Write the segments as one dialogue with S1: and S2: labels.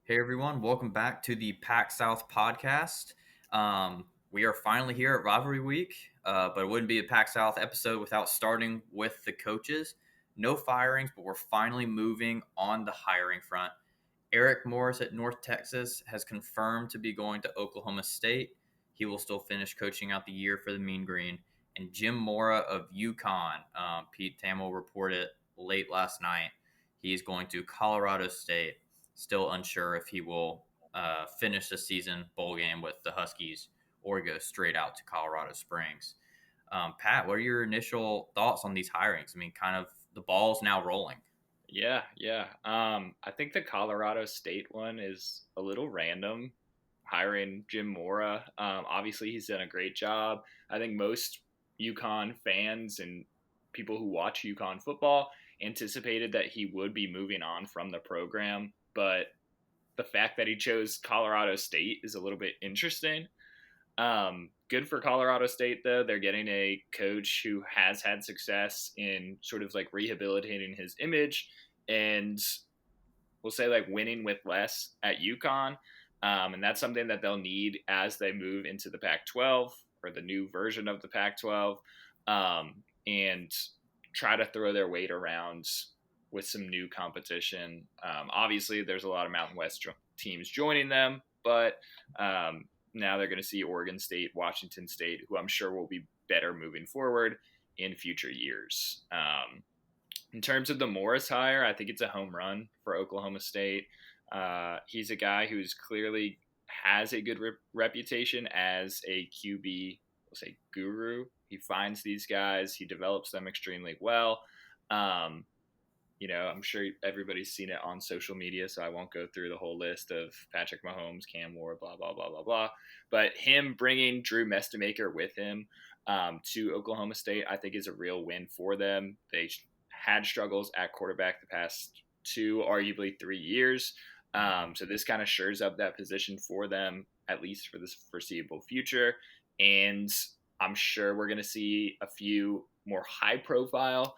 S1: Hey everyone, welcome back to the PAC-South podcast. We are finally here at Rivalry Week, but it wouldn't be a PAC-South episode without starting with the coaches. No firings, but we're finally moving on the hiring front. Eric Morris at North Texas has confirmed to be going to Oklahoma State. He will still finish coaching out the year for the Mean Green. And Jim Mora of UConn, Pete Thamel reported late last night, he's going to Colorado State. Still unsure if he will finish the season bowl game with the Huskies or go straight out to Colorado Springs. Pat, what are your initial thoughts on these hirings? I mean, kind of the ball's now rolling.
S2: Yeah. I think the Colorado State one is a little random. Hiring Jim Mora. Obviously, he's done a great job. I think most UConn fans and people who watch UConn football anticipated that he would be moving on from the program, but the fact that he chose Colorado State is a little bit interesting. Good for Colorado State, though. They're getting a coach who has had success in sort of like rehabilitating his image and we'll say like winning with less at UConn. And that's something that they'll need as they move into the Pac 12 or the new version of the Pac 12 and try to throw their weight around with some new competition. Obviously, there's a lot of Mountain West teams joining them, but now they're going to see Oregon State, Washington State, who I'm sure will be better moving forward in future years. In terms of the Morris hire, I think it's a home run for Oklahoma State. He's a guy who's clearly has a good reputation as a QB, we'll say guru. He finds these guys, he develops them extremely well. Um, I'm sure everybody's seen it on social media, so I won't go through the whole list of Patrick Mahomes, Cam Ward, blah, blah, blah, blah, blah. But him bringing Drew Mestemaker with him to Oklahoma State, I think is a real win for them. They had struggles at quarterback the past 2, arguably 3 years. So this kind of shores up that position for them, at least for this foreseeable future. And I'm sure we're going to see a few more high profile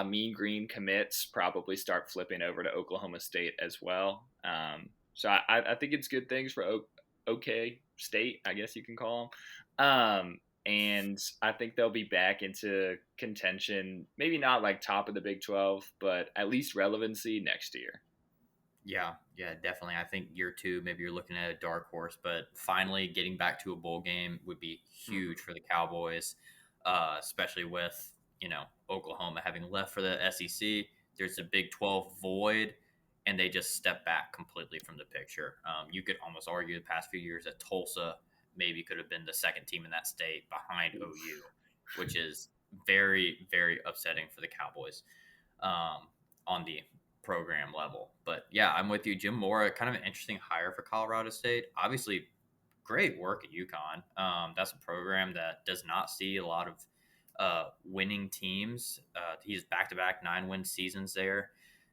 S2: Mean Green commits probably start flipping over to Oklahoma State as well. So I think it's good things for OK State, I guess you can call them. And I think they'll be back into contention, maybe not like top of the Big 12, but at least relevancy next year.
S1: Yeah, definitely. I think year two, maybe you're looking at a dark horse, but finally getting back to a bowl game would be huge for the Cowboys, especially with, Oklahoma having left for the SEC. There's a Big 12 void, and they just step back completely from the picture. You could almost argue the past few years that Tulsa maybe could have been the second team in that state behind OU, which is very, very upsetting for the Cowboys on the program level. But yeah, I'm with you. Jim Mora, kind of an interesting hire for Colorado State. Obviously, great work at UConn. That's a program that does not see a lot of winning teams. He's back-to-back 9-win seasons there.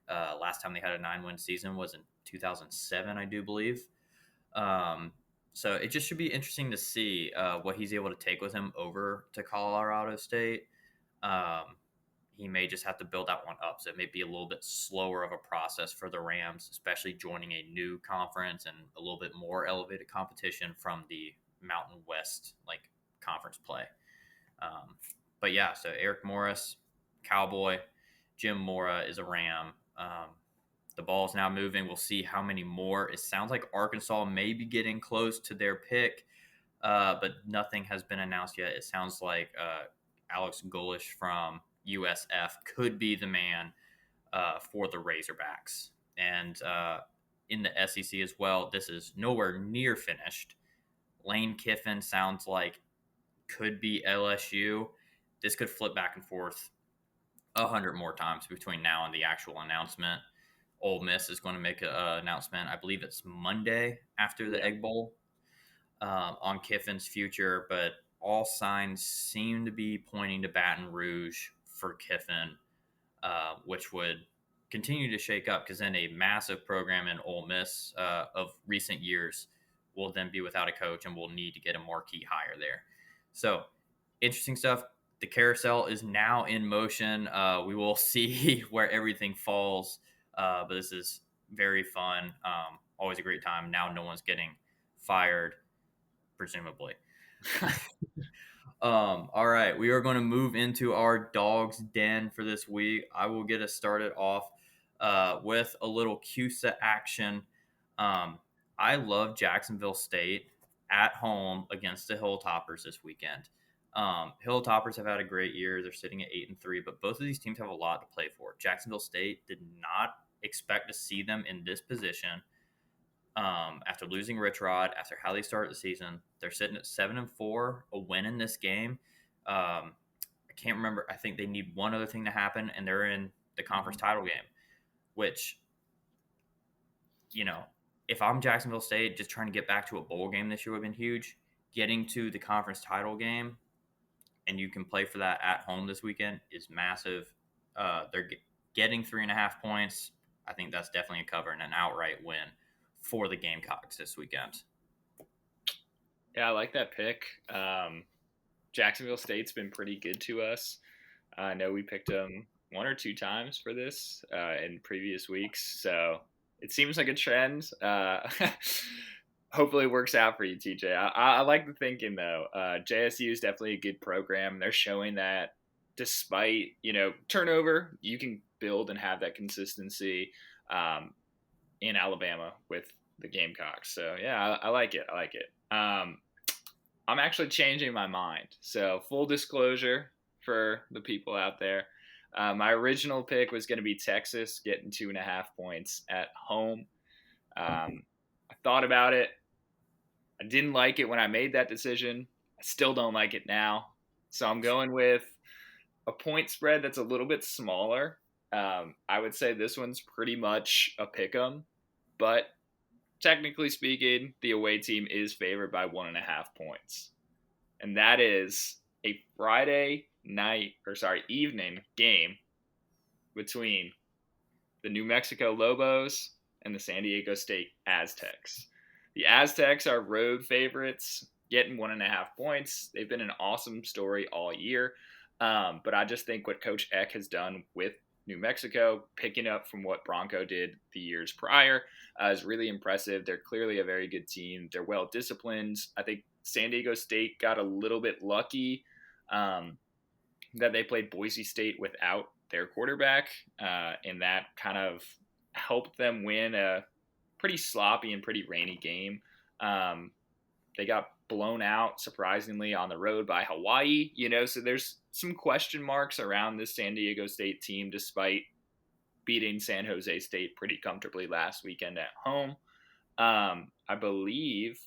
S1: Last time they had a 9-win season was in 2007, I do believe. So it just should be interesting to see what he's able to take with him over to Colorado State. He may just have to build that one up. So it may be a little bit slower of a process for the Rams, especially joining a new conference and a little bit more elevated competition from the Mountain West conference play. But yeah, so Eric Morris, Cowboy, Jim Mora is a Ram. The ball's now moving. We'll see how many more. It sounds like Arkansas may be getting close to their pick, but nothing has been announced yet. It sounds like Alex Golesh from USF could be the man for the Razorbacks. And in the SEC as well, this is nowhere near finished. Lane Kiffin sounds like could be LSU. This could flip back and forth 100 more times between now and the actual announcement. Ole Miss is going to make an announcement. I believe it's Monday after the Egg Bowl on Kiffin's future, but all signs seem to be pointing to Baton Rouge for Kiffin, which would continue to shake up because then a massive program in Ole Miss of recent years will then be without a coach and will need to get a marquee hire there. So interesting stuff. The carousel is now in motion. We will see where everything falls, but this is very fun. always a great time. Now no one's getting fired, presumably. All right, we are going to move into our dog's den for this week. I will get us started off with a little CUSA action. Um, I love Jacksonville State at home against the Hilltoppers this weekend. Hilltoppers have had a great year. They're sitting at 8-3, but both of these teams have a lot to play for. Jacksonville State did not expect to see them in this position. After losing Rich Rod, after how they started the season, they're sitting at 7-4, a win in this game. I can't remember. I think they need one other thing to happen, and they're in the conference title game. Which, if I'm Jacksonville State, just trying to get back to a bowl game this year would have been huge. Getting to the conference title game, and you can play for that at home this weekend is massive. They're getting 3.5 points. I think that's definitely a cover and an outright win for the Gamecocks this weekend.
S2: Yeah, I like that pick. Jacksonville State's been pretty good to us. I know we picked them 1 or 2 times for this in previous weeks, so it seems like a trend. Hopefully it works out for you, TJ. I like the thinking, though. JSU is definitely a good program. They're showing that despite, turnover, you can build and have that consistency in Alabama with the Gamecocks. So, yeah, I like it. I like it. I'm actually changing my mind. So, full disclosure for the people out there. My original pick was going to be Texas getting 2.5 points at home. I thought about it. I didn't like it when I made that decision. I still don't like it now. So I'm going with a point spread that's a little bit smaller. I would say this one's pretty much a pick 'em, but technically speaking, the away team is favored by 1.5 points. And that is a Friday evening game between the New Mexico Lobos and the San Diego State Aztecs. The Aztecs are road favorites, getting 1.5 points. They've been an awesome story all year. But I just think what Coach Eck has done with New Mexico, picking up from what Bronco did the years prior, is really impressive. They're clearly a very good team. They're well disciplined. I think San Diego State got a little bit lucky that they played Boise State without their quarterback, and that kind of helped them win a pretty sloppy and pretty rainy game. They got blown out, surprisingly, on the road by Hawaii, so there's some question marks around this San Diego State team, despite beating San Jose State pretty comfortably last weekend at home. I believe,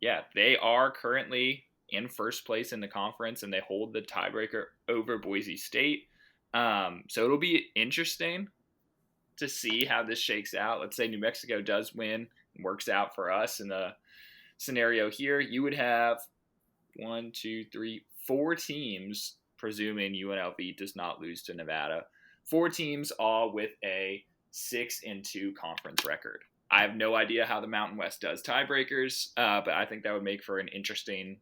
S2: they are currently in first place in the conference, and they hold the tiebreaker over Boise State. So it'll be interesting to see how this shakes out. Let's say New Mexico does win and works out for us in the scenario here. You would have 4 teams, presuming UNLV does not lose to Nevada. 4 teams all with a 6-2 conference record. I have no idea how the Mountain West does tiebreakers, but I think that would make for an interesting,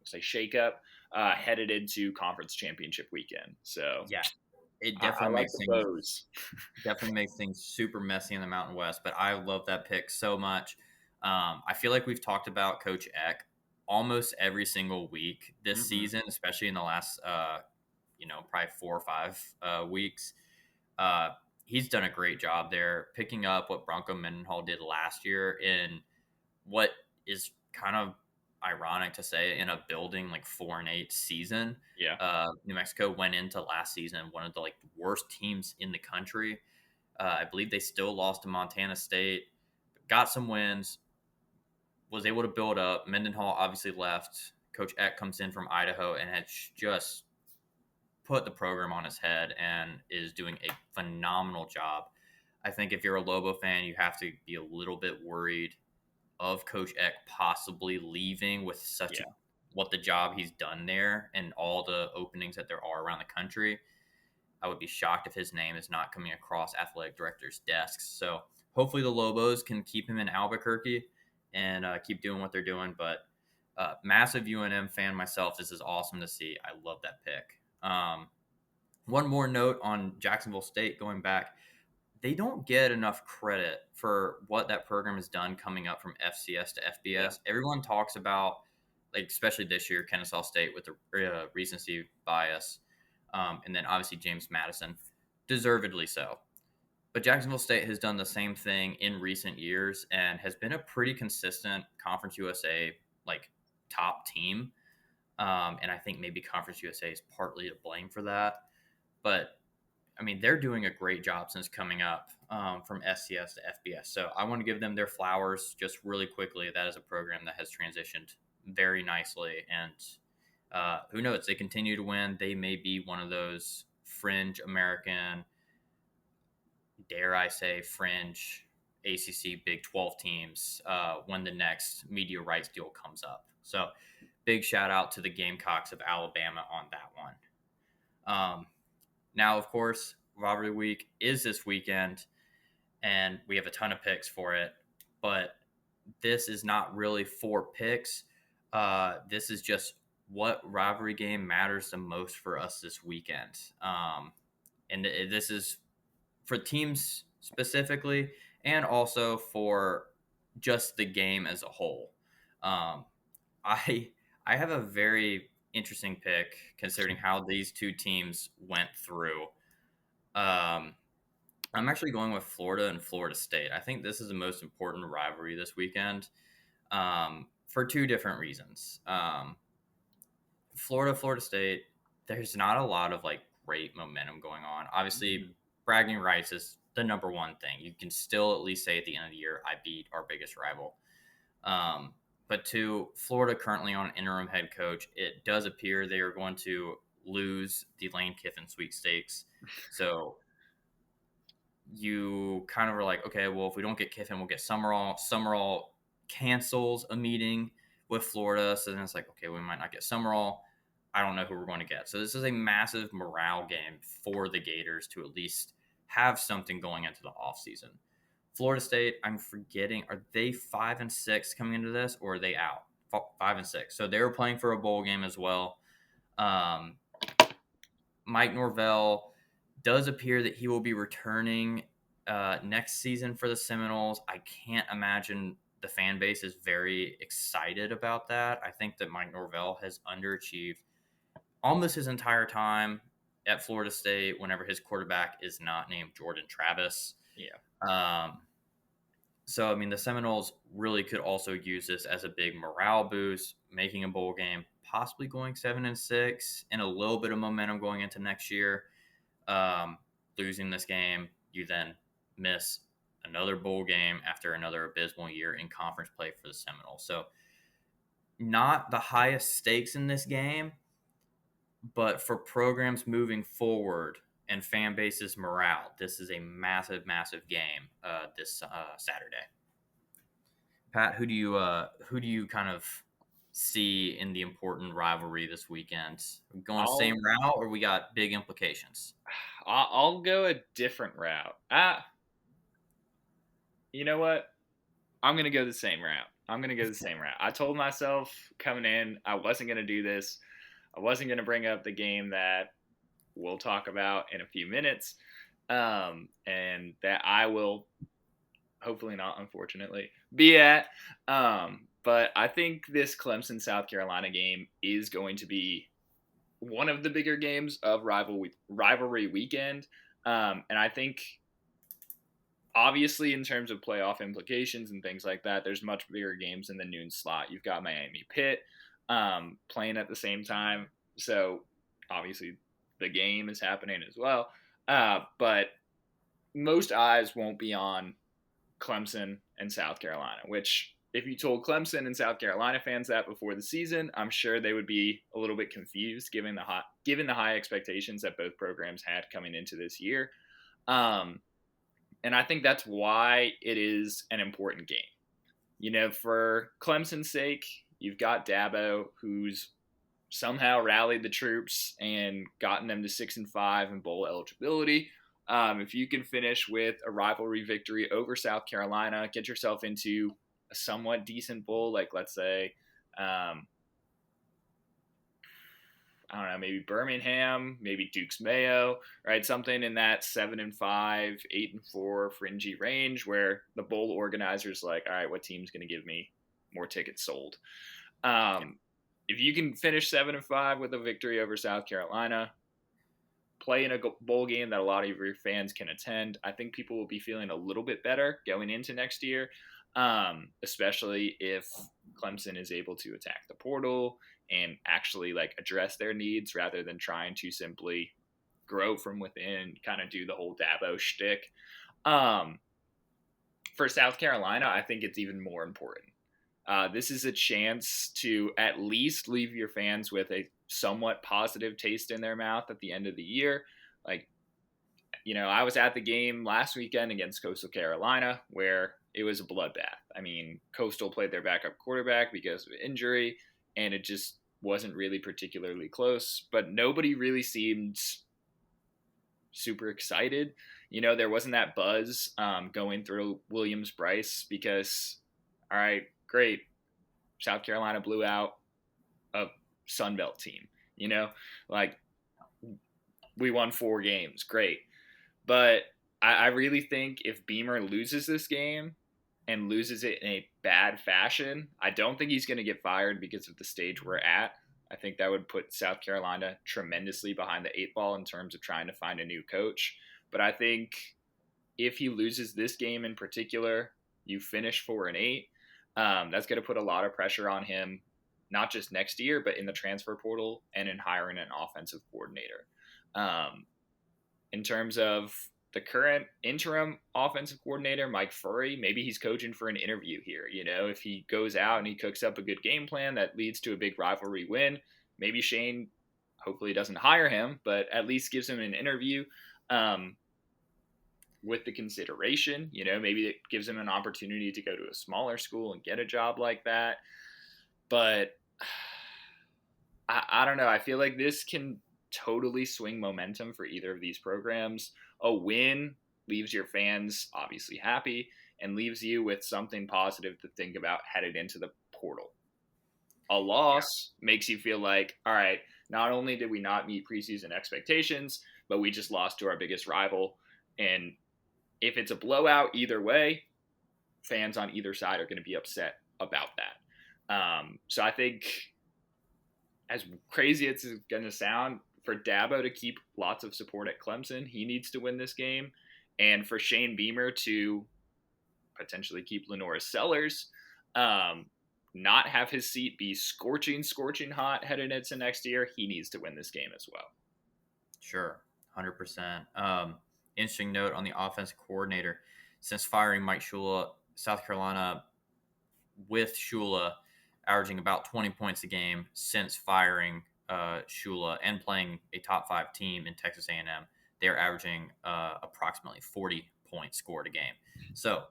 S2: shakeup headed into conference championship weekend. So
S1: yeah, it definitely
S2: definitely
S1: makes things super messy in the Mountain West. But I love that pick so much. I feel like we've talked about Coach Eck almost every single week this season, especially in the last, probably 4 or 5 weeks. He's done a great job there, picking up what Bronco Mendenhall did last year in what is kind of ironic to say in a building 4-8 season.
S2: Yeah.
S1: New Mexico went into last season one of the worst teams in the country. I believe they still lost to Montana State, got some wins, was able to build up. Mendenhall obviously left. Coach Eck comes in from Idaho and has just put the program on his head and is doing a phenomenal job. I think if you're a Lobo fan, you have to be a little bit worried of Coach Eck possibly leaving with what the job he's done there and all the openings that there are around the country. I would be shocked if his name is not coming across athletic directors' desks. So hopefully the Lobos can keep him in Albuquerque and keep doing what they're doing. But massive UNM fan myself. This is awesome to see. I love that pick. One more note on Jacksonville State going back. they don't get enough credit for what that program has done coming up from FCS to
S2: Yeah.
S1: FBS. Everyone talks about, like, especially this year, Kennesaw State with the recency bias, and then obviously James Madison, deservedly so. But Jacksonville State has done the same thing in recent years and has been a pretty consistent Conference USA like top team. And I think maybe Conference USA is partly to blame for that. But I mean, they're doing a great job since coming up from SCS to FBS. So I want to give them their flowers just really quickly. That is a program that has transitioned very nicely. And who knows? They continue to win. They may be one of those fringe American, dare I say, fringe ACC Big 12 teams when the next media rights deal comes up. So big shout out to the Gamecocks of Alabama on that one. Now, of course, Rivalry Week is this weekend, and we have a ton of picks for it. But this is not really for picks. This is just what rivalry game matters the most for us this weekend. And this is for teams specifically, and also for just the game as a whole. Um, I I have a very interesting pick considering how these two teams went through. Um, I'm actually going with Florida and Florida State. I think this is the most important rivalry this weekend for two different reasons. Florida State, there's not a lot of like great momentum going on. Obviously, bragging rights is the number one thing. You can still at least say at the end of the year, I beat our biggest rival. But two, Florida currently on interim head coach. It does appear they are going to lose the Lane Kiffin sweepstakes. So you kind of are like, okay, well, if we don't get Kiffin, we'll get Summerall. Summerall cancels a meeting with Florida. So then it's like, okay, we might not get Summerall. I don't know who we're going to get. So this is a massive morale game for the Gators to at least have something going into the offseason. Florida State, I'm forgetting, are they 5-6 coming into this, or are they out? 5-6. So they were playing for a bowl game as well. Mike Norvell does appear that he will be returning next season for the Seminoles. I can't imagine the fan base is very excited about that. I think that Mike Norvell has underachieved almost his entire time at Florida State whenever his quarterback is not named Jordan Travis.
S2: Yeah.
S1: So, I mean, the Seminoles really could also use this as a big morale boost, making a bowl game, possibly going 7-6, and a little bit of momentum going into next year. Losing this game, you then miss another bowl game after another abysmal year in conference play for the Seminoles. So, not the highest stakes in this game, but for programs moving forward and fan bases morale, this is a massive, massive game this Saturday. Pat, who do you kind of see in the important rivalry this weekend? Going the same route, or we got big implications?
S2: I'll go a different route. You know what? I'm gonna go the same route. I told myself coming in I wasn't gonna do this. I wasn't gonna bring up the game that we'll talk about in a few minutes, and that I will hopefully not, unfortunately, be at. But I think this Clemson South Carolina game is going to be one of the bigger games of rivalry weekend. And I think, obviously, in terms of playoff implications and things like that, there's much bigger games in the noon slot. You've got Miami Pitt playing at the same time. So, obviously, the game is happening as well. But most eyes won't be on Clemson and South Carolina, which if you told Clemson and South Carolina fans that before the season, I'm sure they would be a little bit confused given the high expectations that both programs had coming into this year. And I think that's why it is an important game. You know, for Clemson's sake, you've got Dabo, who's somehow rallied the troops and gotten them to 6-5 in bowl eligibility. If you can finish with a rivalry victory over South Carolina, get yourself into a somewhat decent bowl, like let's say, I I don't know, maybe Birmingham, maybe Duke's Mayo, right? Something in that 7-5, 8-4 fringy range where the bowl organizer's like, all right, what team's going to give me more tickets sold? If you can finish 7-5 with a victory over South Carolina, play in a bowl game that a lot of your fans can attend, I think people will be feeling a little bit better going into next year, especially if Clemson is able to attack the portal and actually like address their needs rather than trying to simply grow from within, kind of do the whole Dabo shtick. For South Carolina, I think it's even more important. This is a chance to at least leave your fans with a somewhat positive taste in their mouth at the end of the year. Like, I was at the game last weekend against Coastal Carolina where it was a bloodbath. I mean, Coastal played their backup quarterback because of injury, and it just wasn't really particularly close, but nobody really seemed super excited. There wasn't that buzz going through Williams-Brice because, all right, great, South Carolina blew out a Sun Belt team, like we won 4 games, great. But I really think if Beamer loses this game and loses it in a bad fashion, I don't think he's going to get fired because of the stage we're at. I think that would put South Carolina tremendously behind the 8 ball in terms of trying to find a new coach. But I think if he loses this game in particular, you finish 4-8, that's going to put a lot of pressure on him, not just next year, but in the transfer portal and in hiring an offensive coordinator. In terms of the current interim offensive coordinator, Mike Furry, maybe he's coaching for an interview here. If he goes out and he cooks up a good game plan that leads to a big rivalry win, maybe Shane hopefully doesn't hire him, but at least gives him an interview with the consideration. Maybe it gives him an opportunity to go to a smaller school and get a job like that. But I don't know. I feel like this can totally swing momentum for either of these programs. A win leaves your fans obviously happy and leaves you with something positive to think about headed into the portal. A loss makes you feel like, all right, not only did we not meet preseason expectations, but we just lost to our biggest rival. And if it's a blowout either way, fans on either side are going to be upset about that. So I think, as crazy as it's going to sound, for Dabo to keep lots of support at Clemson, he needs to win this game. And for Shane Beamer to potentially keep Lenora Sellers, not have his seat be scorching hot headed into next year, he needs to win this game as well.
S1: Sure, 100%. Interesting note on the offensive coordinator. Since firing Mike Shula, South Carolina, with Shula averaging about 20 points a game since firing Shula and playing a top 5 team in Texas A&M, they're averaging approximately 40 points scored a game. So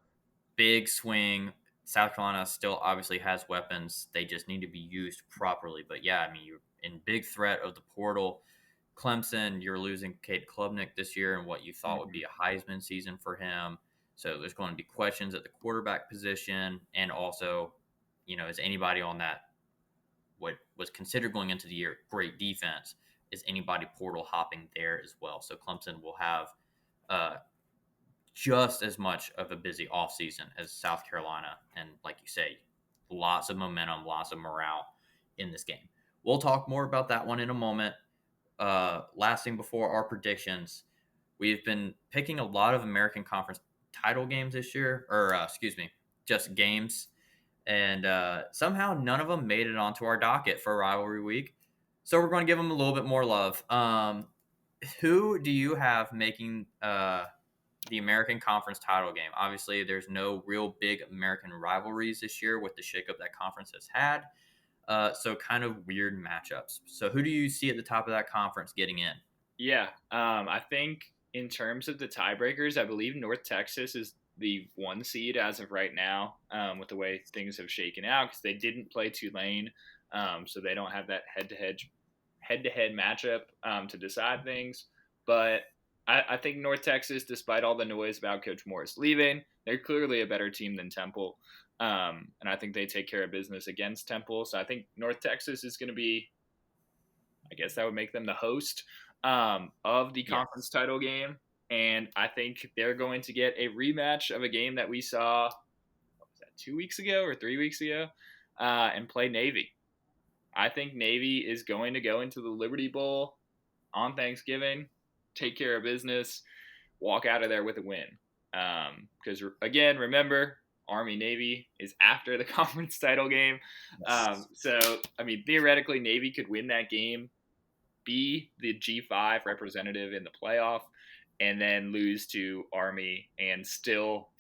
S1: big swing. South Carolina still obviously has weapons. They just need to be used properly. But yeah, I mean, you're in big threat of the portal. Clemson, you're losing Cade Klubnik this year in what you thought would be a Heisman season for him. So there's going to be questions at the quarterback position. And also, is anybody on that what was considered going into the year great defense, is anybody portal hopping there as well? So Clemson will have just as much of a busy offseason as South Carolina. And like you say, lots of momentum, lots of morale in this game. We'll talk more about that one in a moment. Last thing before our predictions, we've been picking a lot of American Conference title games this year, just games. And somehow none of them made it onto our docket for Rivalry Week. So we're going to give them a little bit more love. Who do you have making the American Conference title game? Obviously, there's no real big American rivalries this year with the shakeup that conference has had. So kind of weird matchups. So who do you see at the top of that conference getting in?
S2: Yeah, I think in terms of the tiebreakers, I believe North Texas is the 1 seed as of right now, with the way things have shaken out, because they didn't play Tulane, so they don't have that head-to-head matchup to decide things. But I think North Texas, despite all the noise about Coach Morris leaving, they're clearly a better team than Temple, and I think they take care of business against Temple. So I think North Texas is going to be I guess that would make them the host of the
S1: Yes.
S2: conference title game. And I think they're going to get a rematch of a game that we saw, what was that, 2 weeks ago or 3 weeks ago, and play Navy. I think Navy is going to go into the Liberty Bowl on Thanksgiving, take care of business, walk out of there with a win. Because, again, remember, Army Navy is after the conference title game.
S1: Yes.
S2: So, I mean, theoretically, Navy could win that game, be the G5 representative in the playoff, and then lose to Army and still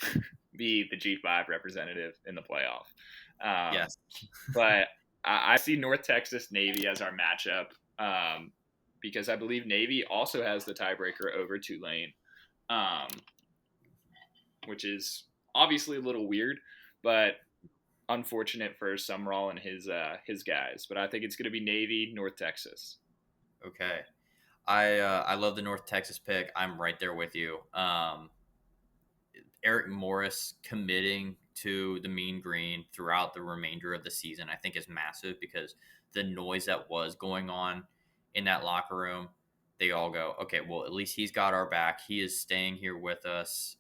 S2: be the G5 representative in the playoff.
S1: Yes.
S2: But I see North Texas Navy as our matchup because I believe Navy also has the tiebreaker over Tulane, um, which is obviously a little weird, but unfortunate for Sumrall and his guys. But I think it's going to be Navy, North Texas.
S1: Okay. I love the North Texas pick. I'm right there with you. Eric Morris committing to the Mean Green throughout the remainder of the season, I think, is massive because the noise that was going on in that locker room, they all go, okay, well, at least he's got our back. He is staying here with us.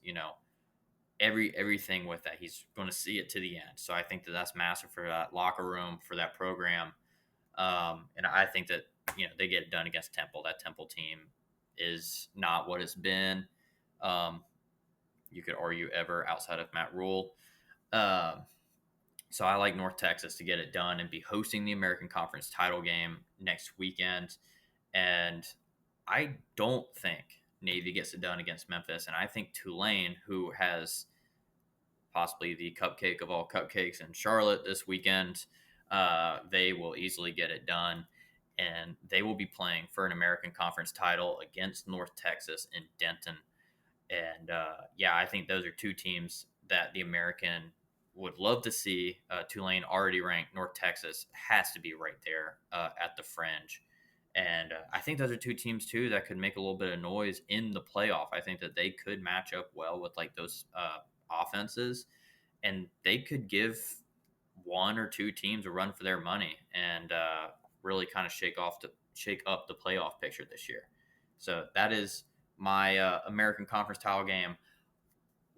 S1: Everything with that. He's going to see it to the end. So I think that that's massive for that locker room, for that program. And I think that, they get it done against Temple. That Temple team is not what it's been. You could argue ever outside of Matt Rule. So I like North Texas to get it done and be hosting the American Conference title game next weekend. And I don't think Navy gets it done against Memphis. And I think Tulane, who has possibly the cupcake of all cupcakes in Charlotte this weekend, they will easily get it done. And they will be playing for an American Conference title against North Texas in Denton. And I think those are two teams that the American would love to see. Tulane already ranked. North Texas has to be right there at the fringe. And I think those are two teams, too, that could make a little bit of noise in the playoff. I think that they could match up well with like those offenses. And they could give one or two teams a run for their money and really kind of shake up the playoff picture this year. So that is my American Conference title game.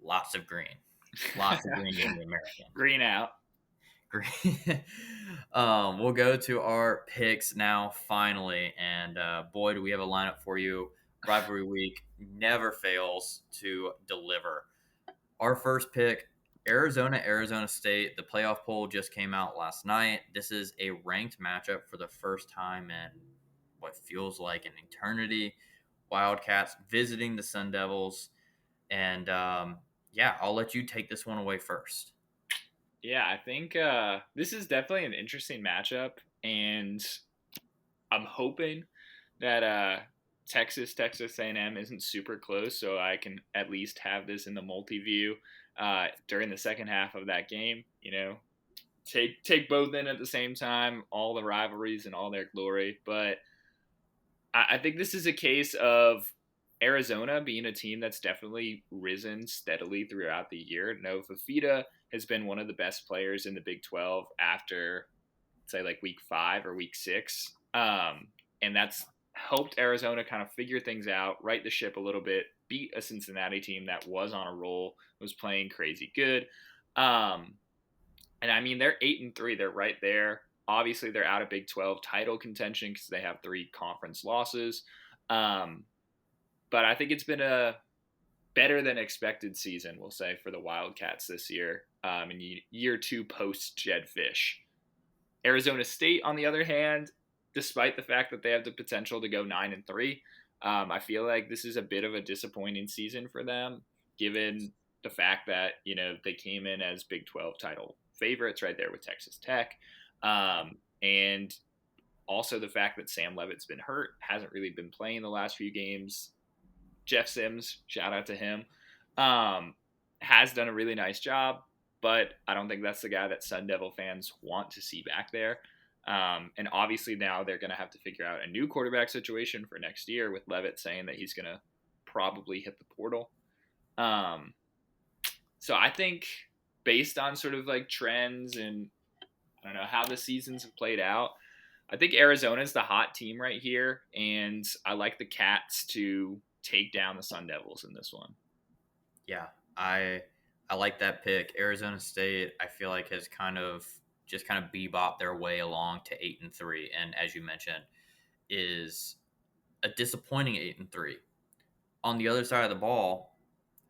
S1: Lots of green in the American.
S2: Green out.
S1: Green. We'll go to our picks now, finally, and boy, do we have a lineup for you. Rivalry Week never fails to deliver. Our first pick, Arizona State. The playoff poll just came out last night. This is a ranked matchup for the first time in what feels like an eternity. Wildcats visiting the Sun Devils. And I'll let you take this one away first.
S2: Yeah, I think this is definitely an interesting matchup, and I'm hoping that Texas A&M isn't super close, so I can at least have this in the multi-view during the second half of that game. Take both in at the same time, all the rivalries and all their glory. But I think this is a case of Arizona being a team that's definitely risen steadily throughout the year. No, Fafita has been one of the best players in the Big 12 after, say, like week 5 or week 6. And that's helped Arizona kind of figure things out, right the ship a little bit, beat a Cincinnati team that was on a roll, was playing crazy good. And I mean, they're 8-3. They're right there. Obviously, they're out of Big 12 title contention because they have 3 conference losses. But I think it's been a better than expected season, we'll say, for the Wildcats this year in year 2 post Jed Fish. Arizona State, on the other hand, despite the fact that they have the potential to go 9-3, I feel like this is a bit of a disappointing season for them, given the fact that, they came in as Big 12 title favorites right there with Texas Tech. And also the fact that Sam Leavitt's been hurt, hasn't really been playing the last few games. Jeff Sims, shout out to him, has done a really nice job, but I don't think that's the guy that Sun Devil fans want to see back there. And obviously now they're going to have to figure out a new quarterback situation for next year with Leavitt saying that he's going to probably hit the portal. So I think based on sort of like trends and I don't know how the seasons have played out, I think Arizona's the hot team right here, and I like the Cats to take down the Sun Devils in this one.
S1: Yeah, I like that pick. Arizona State, I feel like has kind of bebop their way along to 8-3, and as you mentioned, is a disappointing 8-3. On the other side of the ball,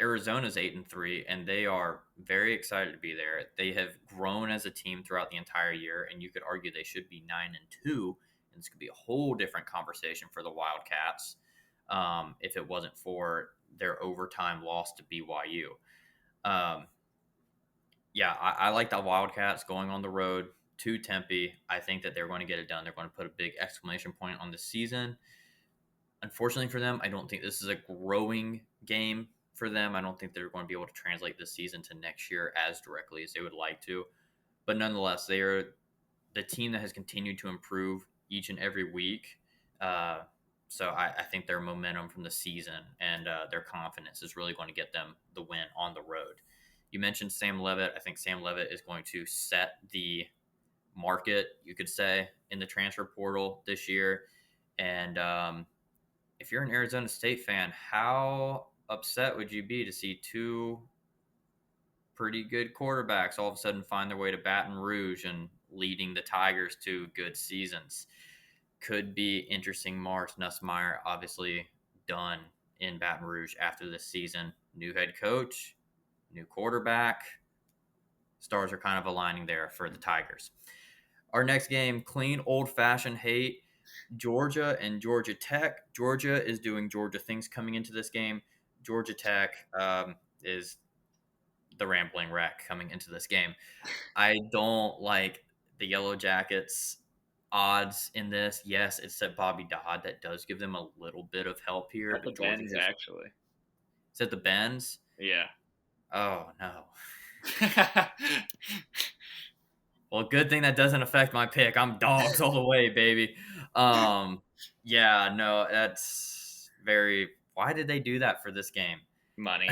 S1: Arizona's 8-3, and they are very excited to be there. They have grown as a team throughout the entire year, and you could argue they should be 9-2, and this could be a whole different conversation for the Wildcats if it wasn't for their overtime loss to BYU. Um, yeah, I like the Wildcats going on the road to Tempe. I think that they're going to get it done. They're going to put a big exclamation point on the season. Unfortunately for them, I don't think this is a growing game for them. I don't think they're going to be able to translate this season to next year as directly as they would like to. But nonetheless, they are the team that has continued to improve each and every week. So I think their momentum from the season and their confidence is really going to get them the win on the road. You mentioned Sam Levitt. I think Sam Levitt is going to set the market, you could say, in the transfer portal this year. And if you're an Arizona State fan, how upset would you be to see two pretty good quarterbacks all of a sudden find their way to Baton Rouge and leading the Tigers to good seasons? Could be interesting. Mark Nussmeier obviously done in Baton Rouge after this season. New head coach, new quarterback. Stars are kind of aligning there for the Tigers. Our next game, clean old-fashioned hate. Georgia and Georgia Tech. Georgia is doing Georgia things coming into this game. Georgia Tech is the rambling wreck coming into this game. I don't like the Yellow Jackets odds in this. Yes, it's at Bobby Dodd. That does give them a little bit of help here.
S2: At the
S1: But Georgia
S2: Bends,
S1: has
S2: actually.
S1: it's at the Bends.
S2: Yeah.
S1: Oh no. Well, good thing that doesn't affect my pick. I'm dogs all the way, baby. Yeah, no, that's very. Why did they do that for this game?
S2: Money.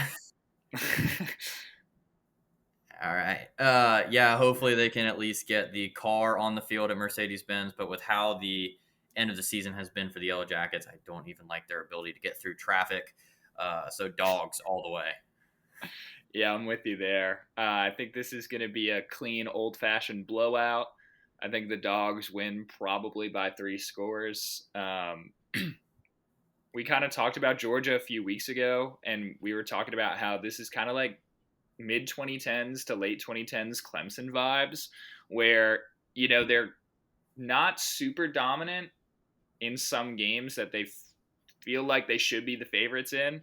S1: All right. Yeah, hopefully they can at least get the car on the field at Mercedes-Benz. But with how the end of the season has been for the Yellow Jackets, I don't even like their ability to get through traffic. So dogs all the way.
S2: Yeah, I'm with you there. I think this is going to be a clean, old-fashioned blowout. I think the Dogs win probably by 3 scores. We kind of talked about Georgia a few weeks ago, and we were talking about how this is kind of like mid 2010s to late 2010s Clemson vibes, where they're not super dominant in some games that they feel like they should be the favorites in.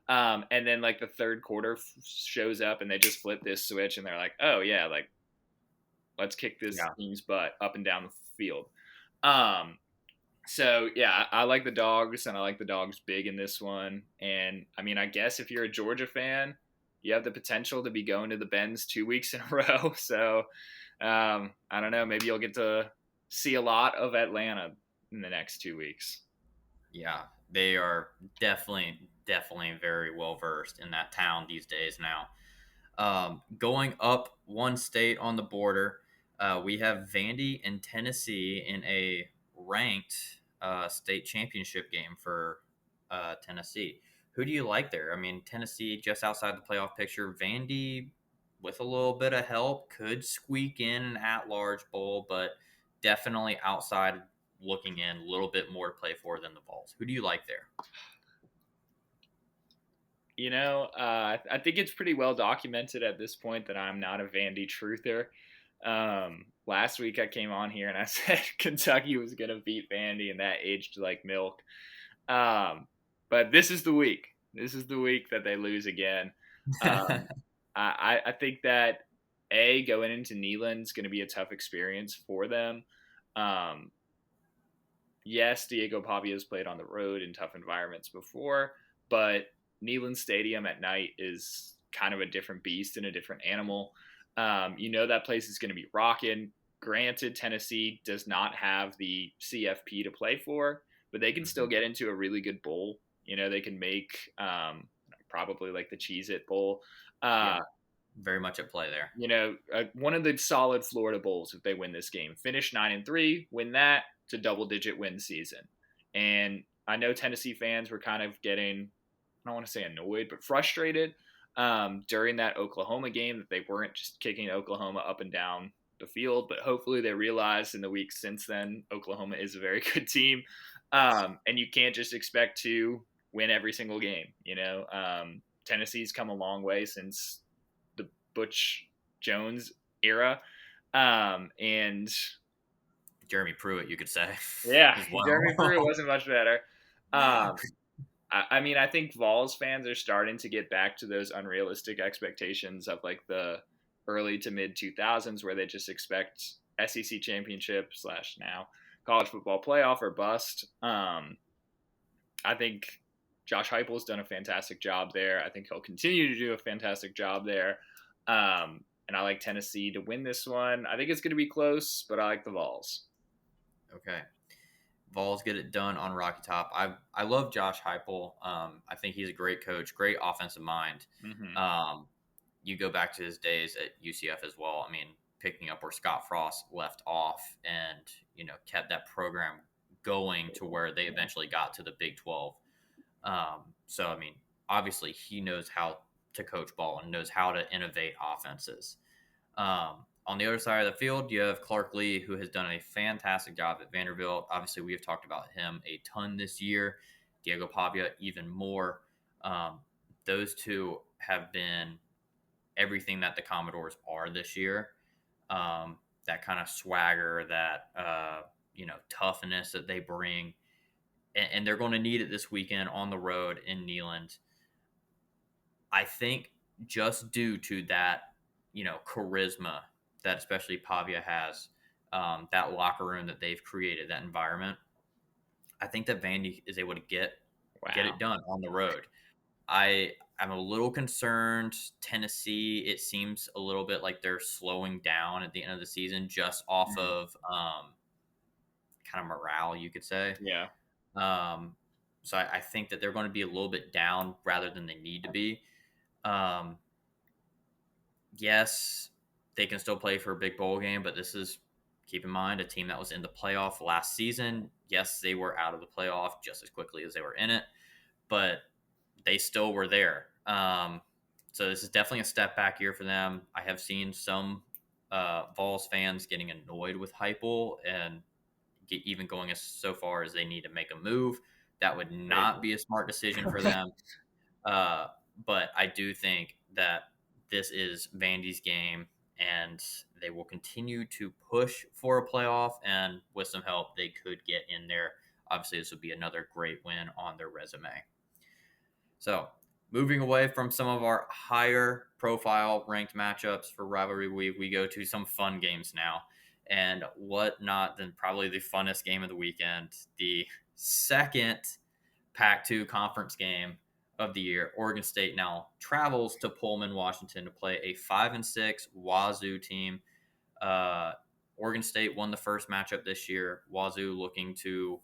S2: And then like the third quarter shows up and they just flip this switch and they're like, oh yeah, like let's kick this team's butt up and down the field. So yeah, I like the Dogs and I like the Dogs big in this one. And I mean, I guess if you're a Georgia fan, you have the potential to be going to the Bends 2 weeks in a row. So I don't know, maybe you'll get to see a lot of Atlanta in the next 2 weeks.
S1: Yeah, they are definitely very well versed in that town these days now. Going up one state on the border, we have Vandy and Tennessee in a ranked state championship game for Tennessee. Who do you like there? I mean, Tennessee just outside the playoff picture. Vandy, with a little bit of help, could squeak in an at-large bowl, but definitely outside looking in, a little bit more to play for than the Vols. Who do you like there?
S2: I think it's pretty well documented at this point that I'm not a Vandy truther. Last week I came on here and I said Kentucky was going to beat Vandy, and that aged like milk. But this is the week. This is the week that they lose again. I think that going into Neyland is going to be a tough experience for them. Yes, Diego Pavio's played on the road in tough environments before, but Neyland Stadium at night is kind of a different beast and a different animal. That place is going to be rocking. Granted, Tennessee does not have the CFP to play for, but they can still get into a really good bowl. They can make probably like the Cheez-It Bowl.
S1: Very much at play there.
S2: One of the solid Florida bowls if they win this game. Finish 9-3, win that. to double-digit win season. And I know Tennessee fans were kind of getting, I don't want to say annoyed, but frustrated during that Oklahoma game that they weren't just kicking Oklahoma up and down the field. But hopefully they realized in the weeks since then, Oklahoma is a very good team. And you can't just expect to win every single game. Tennessee's come a long way since the Butch Jones era. And
S1: Jeremy Pruitt, you could say,
S2: yeah,
S1: as well.
S2: Jeremy Pruitt wasn't much better. I mean, I think Vols fans are starting to get back to those unrealistic expectations of like the early to mid 2000s where they just expect SEC championship / now college football playoff or bust. I think Josh Heupel's done a fantastic job there. I think he'll continue to do a fantastic job there. And I like Tennessee to win this one. I think it's going to be close, but I like the Vols.
S1: Okay. Vols get it done on Rocky Top. I love Josh Heupel. I think he's a great coach, great offensive mind.
S2: Mm-hmm.
S1: You go back to his days at UCF as well. I mean, picking up where Scott Frost left off and, kept that program going to where they eventually got to the Big 12. So, I mean, obviously he knows how to coach ball and knows how to innovate offenses. On the other side of the field, you have Clark Lee, who has done a fantastic job at Vanderbilt. Obviously, we have talked about him a ton this year. Diego Pavia, even more. Those two have been everything that the Commodores are this year. That kind of swagger, that toughness that they bring, and they're going to need it this weekend on the road in Neyland. I think just due to that, charisma that especially Pavia has, that locker room that they've created, that environment, I think that Vandy is able to get it done on the road. I'm a little concerned. Tennessee, it seems a little bit like they're slowing down at the end of the season just off of kind of morale, you could say.
S2: Yeah.
S1: So I think that they're going to be a little bit down rather than they need to be. Yes, they can still play for a big bowl game, but this is, keep in mind, a team that was in the playoff last season. Yes, they were out of the playoff just as quickly as they were in it, but they still were there. So this is definitely a step back year for them. I have seen some Vols fans getting annoyed with Heupel and even going so far as they need to make a move. That would not be a smart decision for them. But I do think that this is Vandy's game, and they will continue to push for a playoff, and with some help, they could get in there. Obviously, this would be another great win on their resume. So, moving away from some of our higher profile ranked matchups for Rivalry Week, we go to some fun games now. And what not than probably the funnest game of the weekend, the second PAC-2 conference game of the year. Oregon State now travels to Pullman, Washington to play a 5-6 Wazoo team. Oregon State won the first matchup this year. Wazoo looking to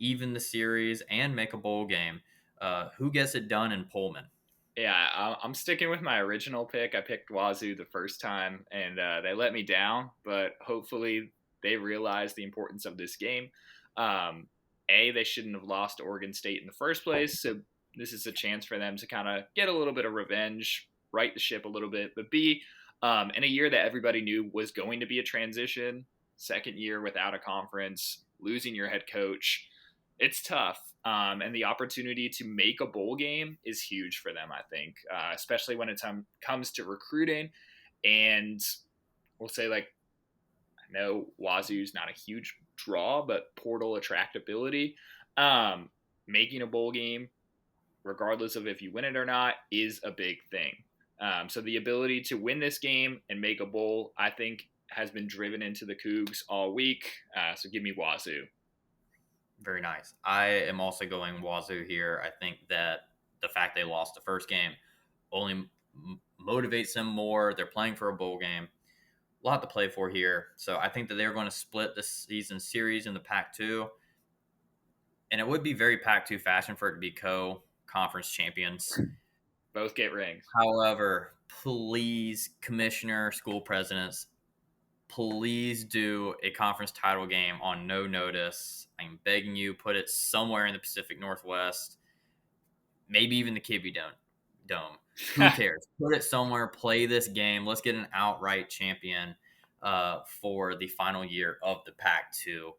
S1: even the series and make a bowl game. Who gets it done in Pullman?
S2: Yeah, I'm sticking with my original pick. I picked Wazoo the first time, and they let me down, but hopefully they realize the importance of this game. They shouldn't have lost to Oregon State in the first place, so this is a chance for them to kind of get a little bit of revenge, right the ship a little bit. But B, in a year that everybody knew was going to be a transition, second year without a conference, losing your head coach, it's tough. And the opportunity to make a bowl game is huge for them, I think, especially when it comes to recruiting. And we'll say, like, I know Wazoo's not a huge draw, but portal attractability, making a bowl game, regardless of if you win it or not, is a big thing. So the ability to win this game and make a bowl, I think, has been driven into the Cougs all week. So give me Wazoo.
S1: Very nice. I am also going Wazoo here. I think that the fact they lost the first game only motivates them more. They're playing for a bowl game. A lot to play for here. So I think that they're going to split the season series in the Pac-2. And it would be very Pac-2 fashion for it to be co-conference champions.
S2: Both get rings.
S1: However, please, commissioner, school presidents, please do a conference title game on no notice. I'm begging you, put it somewhere in the Pacific Northwest, maybe even the Kibby Dome. Who cares? Put it somewhere, play this game. Let's get an outright champion for the final year of the Pac-2.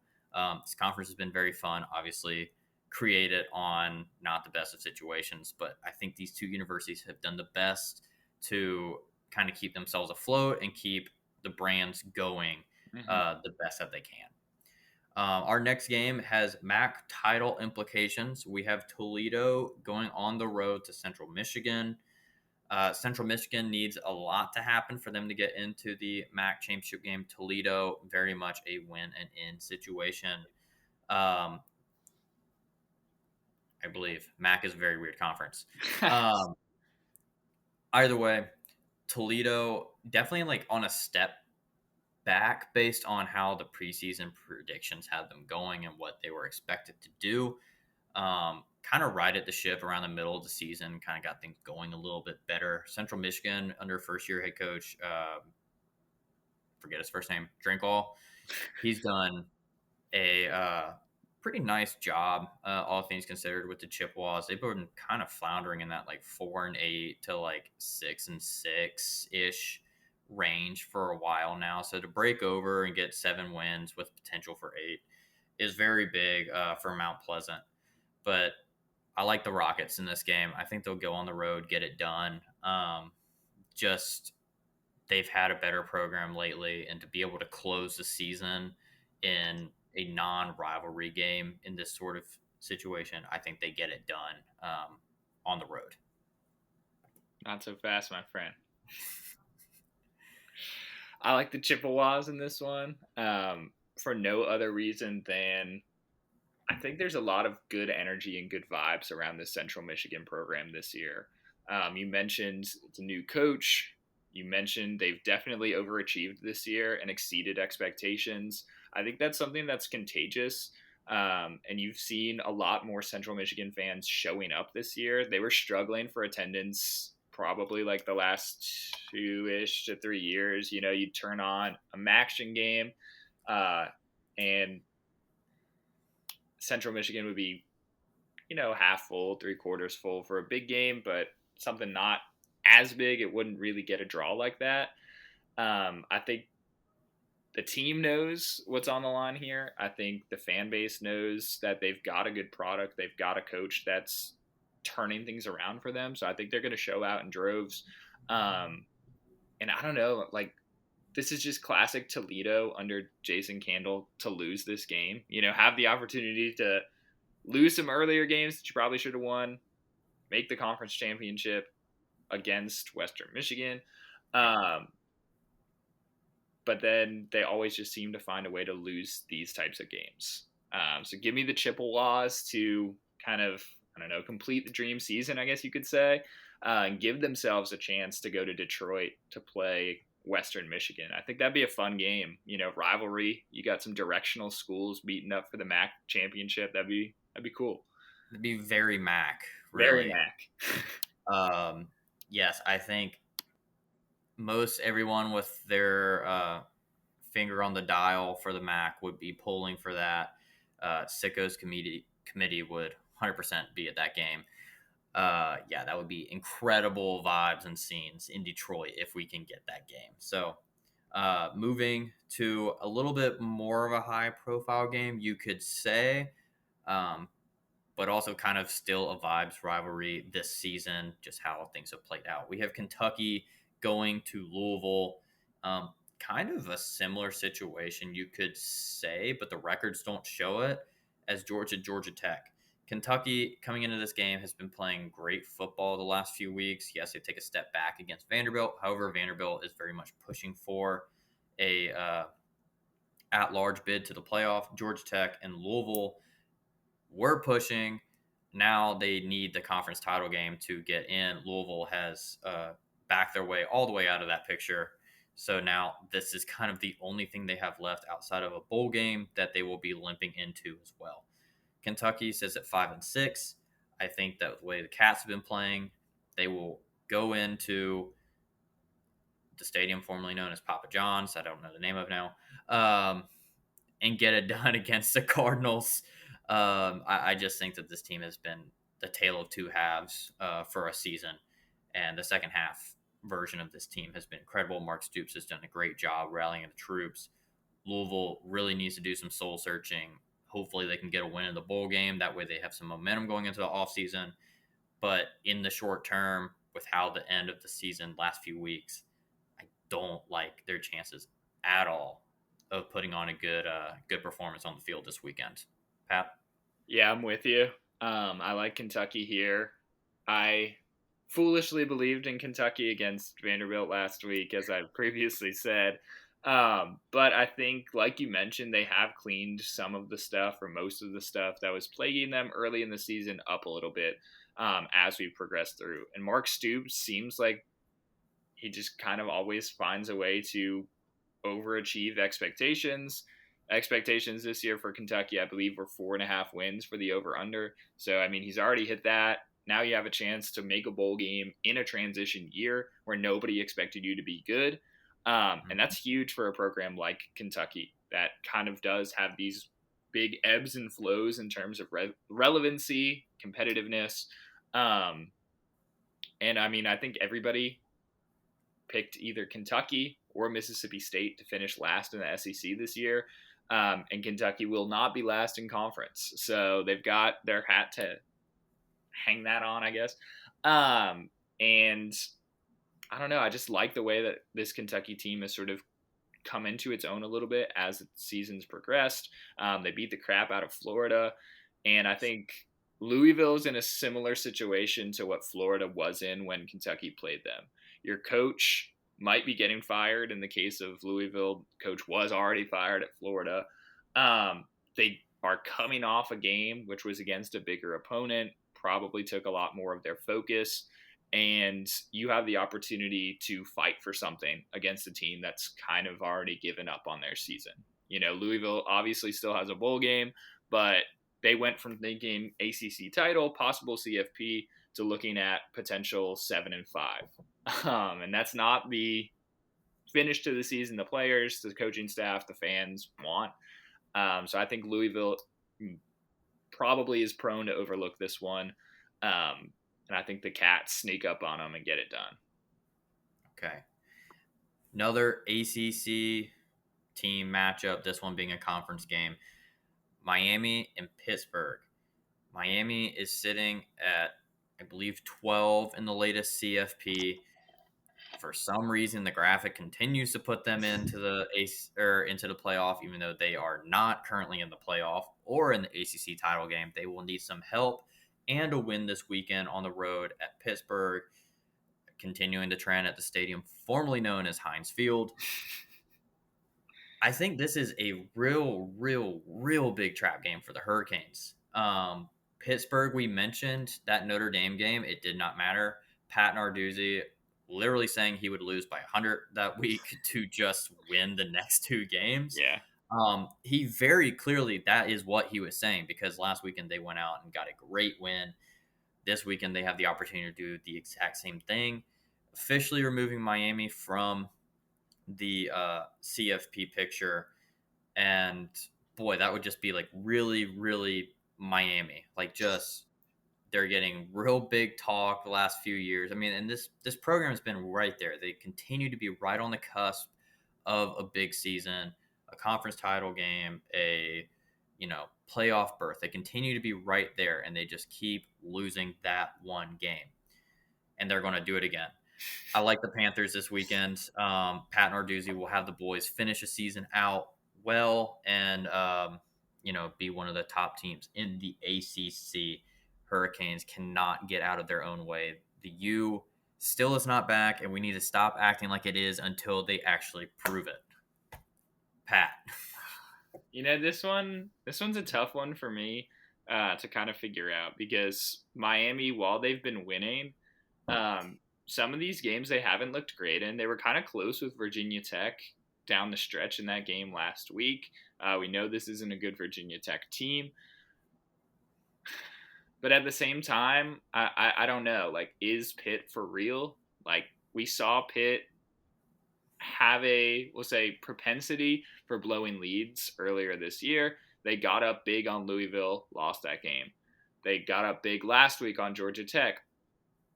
S1: This conference has been very fun, obviously created on not the best of situations, but I think these two universities have done the best to kind of keep themselves afloat and keep the brands going the best that they can. Our next game has MAC title implications. We have Toledo going on the road to Central Michigan. Central Michigan needs a lot to happen for them to get into the MAC championship game. Toledo, very much a win and in situation. I believe MAC is a very weird conference. Either way, Toledo definitely like on a step back based on how the preseason predictions had them going and what they were expected to do. Kind of righted the ship around the middle of the season, kind of got things going a little bit better. Central Michigan under first year head coach, forget his first name, Drinkall. He's done a pretty nice job, all things considered, with the Chippewas. They've been kind of floundering in that like 4-8 to like 6-6 ish range for a while now. So to break over and get 7 wins with potential for 8 is very big for Mount Pleasant. But I like the Rockets in this game. I think they'll go on the road, get it done. Just they've had a better program lately, and to be able to close the season in a non-rivalry game in this sort of situation, I think they get it done on the road.
S2: Not so fast, my friend. I like the Chippewas in this one for no other reason than I think there's a lot of good energy and good vibes around the Central Michigan program this year. You mentioned it's a new coach. You mentioned they've definitely overachieved this year and exceeded expectations. I think that's something that's contagious. And you've seen a lot more Central Michigan fans showing up this year. They were struggling for attendance probably like the last 2-ish to 3 years. You know, you'd turn on a MACtion game and Central Michigan would be, you know, half full, 3/4 full for a big game, but something not as big, it wouldn't really get a draw like that. I think the team knows what's on the line here. I think the fan base knows that they've got a good product. They've got a coach that's turning things around for them. So I think they're going to show out in droves. And I don't know, like, this is just classic Toledo under Jason Candle to lose this game. You know, have the opportunity to lose some earlier games that you probably should have won, make the conference championship against Western Michigan. But then they always just seem to find a way to lose these types of games. So give me the Chippewas to kind of, I don't know, complete the dream season, I guess you could say, and give themselves a chance to go to Detroit to play Western Michigan. I think that'd be a fun game. You know, rivalry. You got some directional schools beating up for the MAC championship. That'd be cool.
S1: It'd be very MAC, really.
S2: Very MAC.
S1: Yes, I think most everyone with their finger on the dial for the MAC would be polling for that. Sicko's committee would 100% be at that game. Yeah, that would be incredible vibes and scenes in Detroit if we can get that game. So moving to a little bit more of a high profile game, you could say, but also kind of still a vibes rivalry this season, just how things have played out. We have Kentucky going to Louisville. Kind of a similar situation, you could say, but the records don't show it, as Georgia Tech. Kentucky, coming into this game, has been playing great football the last few weeks. Yes, they take a step back against Vanderbilt. However, Vanderbilt is very much pushing for a at-large bid to the playoff. Georgia Tech and Louisville were pushing. Now they need the conference title game to get in. Louisville has backed their way all the way out of that picture. So now this is kind of the only thing they have left outside of a bowl game that they will be limping into as well. Kentucky says at 5-6. I think that the way the Cats have been playing, they will go into the stadium formerly known as Papa John's. I don't know the name of now. Um, and get it done against the Cardinals. I just think that this team has been the tale of two halves for a season, and the second half version of this team has been incredible. Mark Stoops has done a great job rallying the troops. Louisville really needs to do some soul searching. Hopefully, they can get a win in the bowl game. That way, they have some momentum going into the offseason. But in the short term, with how the end of the season, last few weeks, I don't like their chances at all of putting on a good performance on the field this weekend. Pat?
S2: Yeah, I'm with you. I like Kentucky here. I foolishly believed in Kentucky against Vanderbilt last week, as I previously said. But I think, like you mentioned, they have cleaned some of the stuff or most of the stuff that was plaguing them early in the season up a little bit as we progress through. And Mark Stoops seems like he just kind of always finds a way to overachieve expectations. Expectations this year for Kentucky, I believe, were 4.5 wins for the over under. So, I mean, he's already hit that. Now you have a chance to make a bowl game in a transition year where nobody expected you to be good. And that's huge for a program like Kentucky that kind of does have these big ebbs and flows in terms of relevancy, competitiveness. And I mean, I think everybody picked either Kentucky or Mississippi State to finish last in the SEC this year. And Kentucky will not be last in conference. So they've got their hat to hang that on, I guess. And I don't know. I just like the way that this Kentucky team has sort of come into its own a little bit as the season's progressed. They beat the crap out of Florida. And I think Louisville's in a similar situation to what Florida was in when Kentucky played them. Your coach might be getting fired. In the case of Louisville, coach was already fired at Florida. They are coming off a game which was against a bigger opponent, probably took a lot more of their focus, and you have the opportunity to fight for something against a team that's kind of already given up on their season. You know, Louisville obviously still has a bowl game, but they went from thinking ACC title, possible CFP, to looking at potential 7-5. And that's not the finish to the season the players, the coaching staff, the fans want. So I think Louisville probably is prone to overlook this one. And I think the Cats sneak up on them and get it done.
S1: Okay. Another ACC team matchup, this one being a conference game. Miami and Pittsburgh. Miami is sitting at, I believe, 12 in the latest CFP. For some reason, the graphic continues to put them into the into the playoff, even though they are not currently in the playoff or in the ACC title game. They will need some help and a win this weekend on the road at Pittsburgh, continuing the trend at the stadium formerly known as Heinz Field. I think this is a real big trap game for the Hurricanes. Pittsburgh, we mentioned that Notre Dame game. It did not matter. Pat Narduzzi literally saying he would lose by 100 that week to just win the next two games.
S2: Yeah.
S1: He very clearly, that is what he was saying, because last weekend they went out and got a great win. This weekend they have the opportunity to do the exact same thing, officially removing Miami from the CFP picture. And boy, that would just be like really Miami. Like, just they're getting real big talk the last few years. I mean, and this program has been right there. They continue to be right on the cusp of a big season, a conference title game, a playoff berth. They continue to be right there, and they just keep losing that one game. And they're going to do it again. I like the Panthers this weekend. Pat Narduzzi will have the boys finish a season out well and, be one of the top teams in the ACC. Hurricanes cannot get out of their own way. The U still is not back, and we need to stop acting like it is until they actually prove it. Pat.
S2: This one's a tough one for me to kind of figure out, because Miami, while they've been winning, some of these games they haven't looked great in. They were kind of close with Virginia Tech down the stretch in that game last week. We know this isn't a good Virginia Tech team. But at the same time, I don't know. Like, is Pitt for real? Like, we saw Pitt have a, we'll say, propensity for blowing leads earlier this year. They got up big on Louisville, lost that game. They got up big last week on Georgia Tech,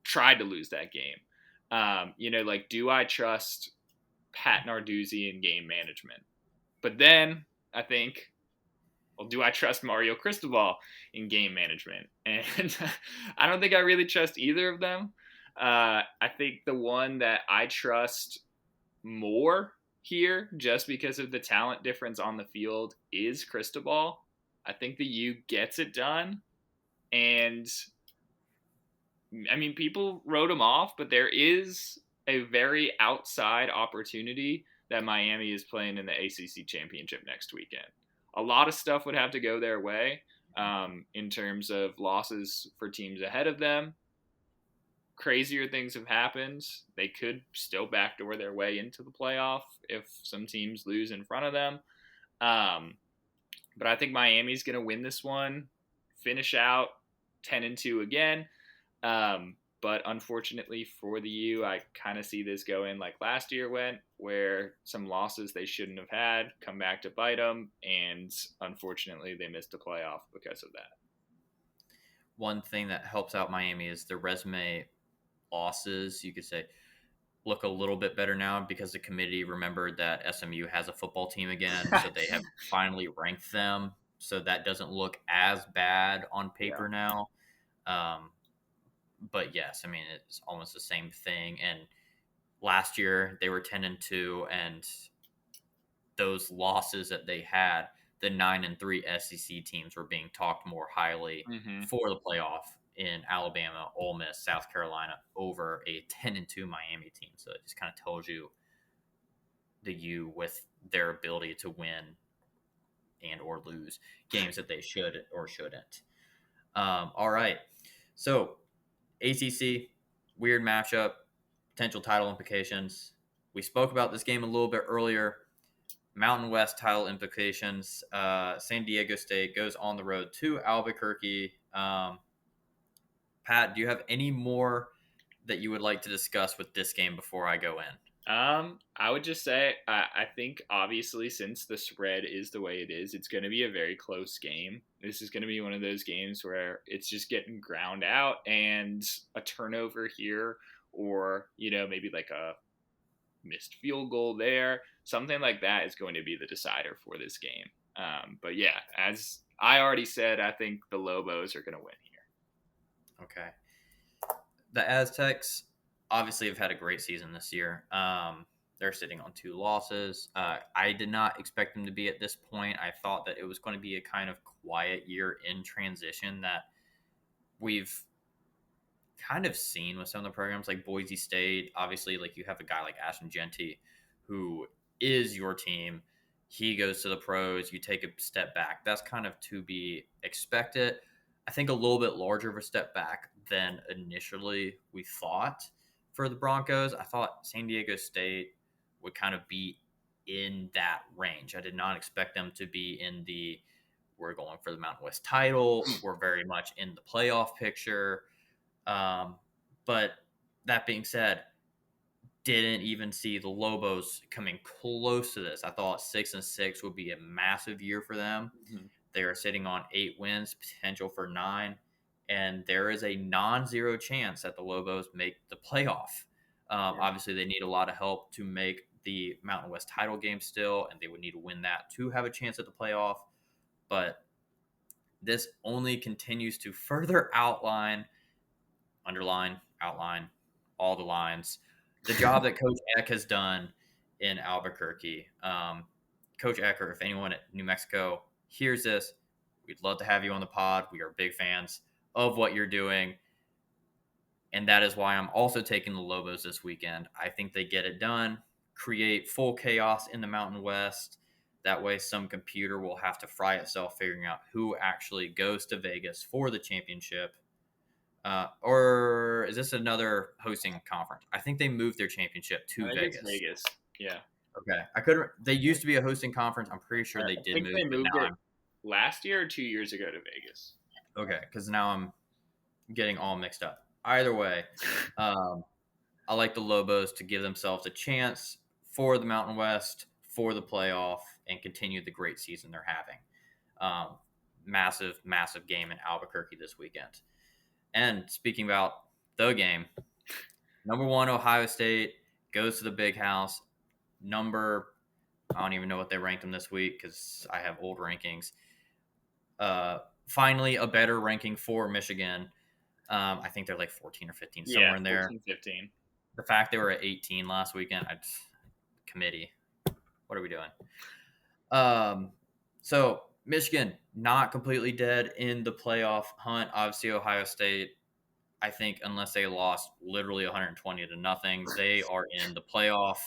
S2: tried to lose that game. Like, do I trust Pat Narduzzi in game management? But then I think, well, do I trust Mario Cristobal in game management? And I don't think I really trust either of them. I think the one that I trust more here, just because of the talent difference on the field, is Cristobal. I think the U gets it done. And I mean, people wrote him off, but there is a very outside opportunity that Miami is playing in the ACC championship next weekend. A lot of stuff would have to go their way in terms of losses for teams ahead of them. Crazier things have happened. They could still backdoor their way into the playoff if some teams lose in front of them. But I think Miami's going to win this one, finish out 10-2 again. But unfortunately for the U, I kind of see this going like last year went, where some losses they shouldn't have had come back to bite them, and unfortunately they missed the playoff because of that.
S1: One thing that helps out Miami is their resume losses, you could say, look a little bit better now because the committee remembered that SMU has a football team again, so they have finally ranked them, so that doesn't look as bad on paper now. But yes, I mean, it's almost the same thing. And last year they were 10-2, and those losses that they had, the 9-3 SEC teams were being talked more highly for the playoff in Alabama, Ole Miss, South Carolina over a 10-2 Miami team. So it just kind of tells you the U with their ability to win and or lose games that they should or shouldn't. All right. So ACC, weird matchup, potential title implications. We spoke about this game a little bit earlier. Mountain West title implications. San Diego State goes on the road to Albuquerque. Pat, do you have any more that you would like to discuss with this game before I go in?
S2: I would just say I think obviously since the spread is the way it is, it's going to be a very close game. This is going to be one of those games where it's just getting ground out, and a turnover here, or maybe like a missed field goal there, something like that is going to be the decider for this game. But yeah, as I already said, I think the Lobos are going to win here.
S1: Okay. The Aztecs obviously have had a great season this year. They're sitting on 2 losses. I did not expect them to be at this point. I thought that it was going to be a kind of quiet year in transition that we've kind of seen with some of the programs like Boise State. Obviously, like you have a guy like Ashton Genty, who is your team. He goes to the pros. You take a step back. That's kind of to be expected. I think a little bit larger of a step back than initially we thought for the Broncos. I thought San Diego State would kind of be in that range. I did not expect them to be in the, we're going for the Mountain West title. We're very much in the playoff picture. But that being said, didn't even see the Lobos coming close to this. I thought 6-6 would be a massive year for them. They are sitting on 8 wins, potential for 9, and there is a non-zero chance that the Lobos make the playoff. Obviously, they need a lot of help to make the Mountain West title game still, and they would need to win that to have a chance at the playoff. But this only continues to further underline, outline, all the lines, the job that Coach Eck has done in Albuquerque. Coach Ecker, if anyone at New Mexico hears this, we'd love to have you on the pod. We are big fans of what you're doing. And that is why I'm also taking the Lobos this weekend. I think they get it done, create full chaos in the Mountain West. That way some computer will have to fry itself figuring out who actually goes to Vegas for the championship. Or is this another hosting conference? I think they moved their championship to Vegas.
S2: It's Vegas, yeah.
S1: Okay, they used to be a hosting conference. I'm pretty sure they did move.
S2: They moved it last year or 2 years ago to Vegas.
S1: Okay, because now I'm getting all mixed up. Either way, I like the Lobos to give themselves a chance for the Mountain West, for the playoff, and continue the great season they're having. Massive, massive game in Albuquerque this weekend. And speaking about the game, number 1 Ohio State goes to the Big House. I don't even know what they ranked them this week because I have old rankings. Finally, a better ranking for Michigan. I think they're like 14 or 15, somewhere in there.
S2: 14, 15.
S1: The fact they were at 18 last weekend, committee. What are we doing? So Michigan not completely dead in the playoff hunt. Obviously, Ohio State, I think, unless they lost literally 120-0, they are in the playoff.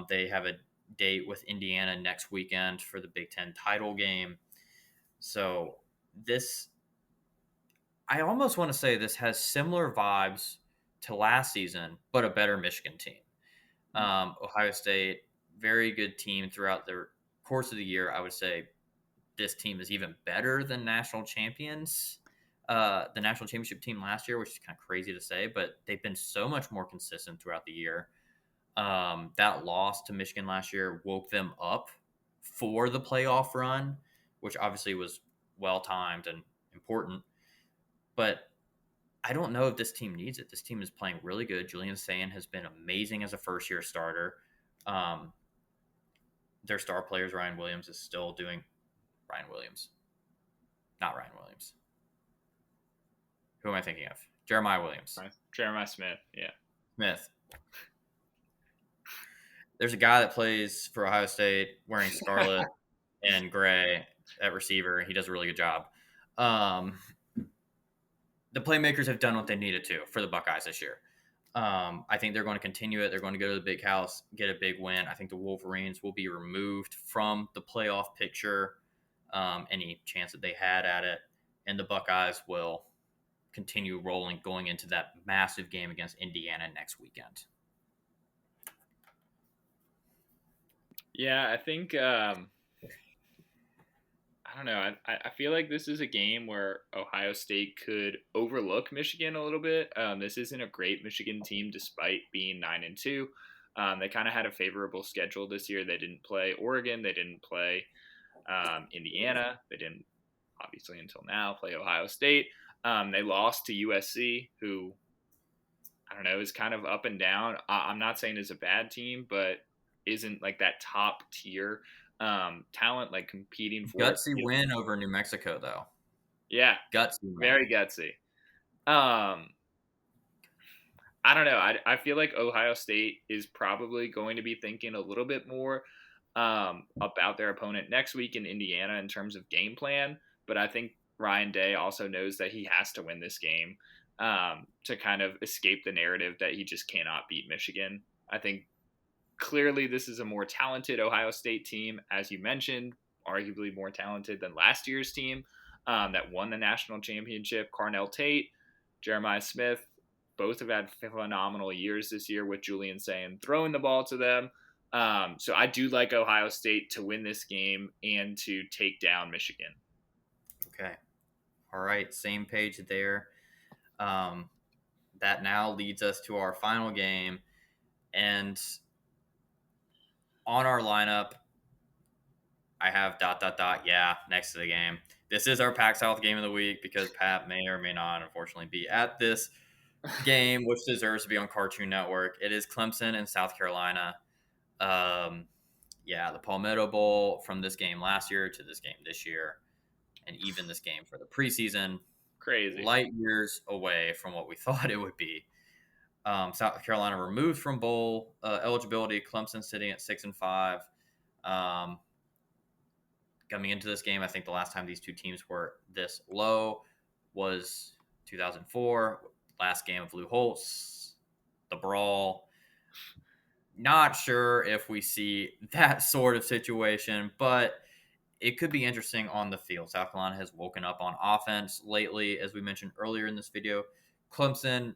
S1: They have a date with Indiana next weekend for the Big Ten title game. So I almost want to say this has similar vibes to last season, but a better Michigan team. Ohio State, very good team throughout the course of the year. I would say this team is even better than national champions. The national championship team last year, which is kind of crazy to say, but they've been so much more consistent throughout the year. That loss to Michigan last year woke them up for the playoff run, which obviously was well-timed and important. But I don't know if this team needs it. This team is playing really good. Julian Sayin has been amazing as a first-year starter. Their star players, Ryan Williams, is still doing – Ryan Williams. Not Ryan Williams. Who am I thinking of? Jeremiah Williams.
S2: Jeremiah Smith, yeah.
S1: Smith. There's a guy that plays for Ohio State wearing scarlet and gray at receiver. He does a really good job. The playmakers have done what they needed to for the Buckeyes this year. I think they're going to continue it. They're going to go to the Big House, get a big win. I think the Wolverines will be removed from the playoff picture, any chance that they had at it, and the Buckeyes will continue rolling going into that massive game against Indiana next weekend.
S2: Yeah, I think I don't know. I feel like this is a game where Ohio State could overlook Michigan a little bit. This isn't a great Michigan team, despite being 9-2. They kind of had a favorable schedule this year. They didn't play Oregon. They didn't play Indiana. They didn't, obviously, until now, play Ohio State. They lost to USC, who, I don't know, is kind of up and down. I'm not saying is a bad team, but isn't like that top tier talent, like competing for
S1: gutsy win over New Mexico, though.
S2: Yeah,
S1: gutsy win.
S2: Very gutsy. I don't know. I feel like Ohio State is probably going to be thinking a little bit more about their opponent next week in Indiana in terms of game plan. But I think Ryan Day also knows that he has to win this game to kind of escape the narrative that he just cannot beat Michigan. I think clearly this is a more talented Ohio State team, as you mentioned, arguably more talented than last year's team that won the national championship. Carnell Tate, Jeremiah Smith, both have had phenomenal years this year with Julian Sayin throwing the ball to them. So I do like Ohio State to win this game and to take down Michigan.
S1: Okay. All right. Same page there. That now leads us to our final game. And on our lineup, I have ... yeah, next to the game. This is our PAC-South game of the week because Pat may or may not, unfortunately, be at this game, which deserves to be on Cartoon Network. It is Clemson and South Carolina. Yeah, the Palmetto Bowl from this game last year to this game this year, and even this game for the preseason.
S2: Crazy.
S1: Light years away from what we thought it would be. South Carolina removed from bowl eligibility. Clemson sitting at 6-5. Coming into this game, I think the last time these two teams were this low was 2004. Last game of Lou Holtz, the brawl. Not sure if we see that sort of situation, but it could be interesting on the field. South Carolina has woken up on offense lately, as we mentioned earlier in this video. Clemson,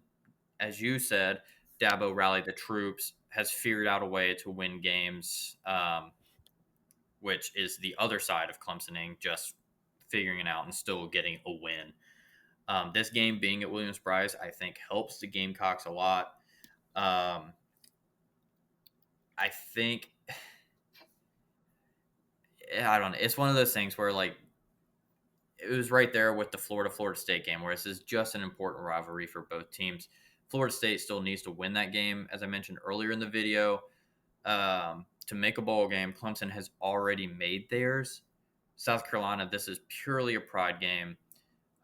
S1: as you said, Dabo rallied the troops, has figured out a way to win games, which is the other side of Clemsoning, just figuring it out and still getting a win. This game being at Williams-Brice, I think, helps the Gamecocks a lot. I I think I don't know. It's one of those things where like it was right there with the Florida State game, where this is just an important rivalry for both teams. Florida State still needs to win that game, as I mentioned earlier in the video, to make a bowl game. Clemson has already made theirs. South Carolina, this is purely a pride game.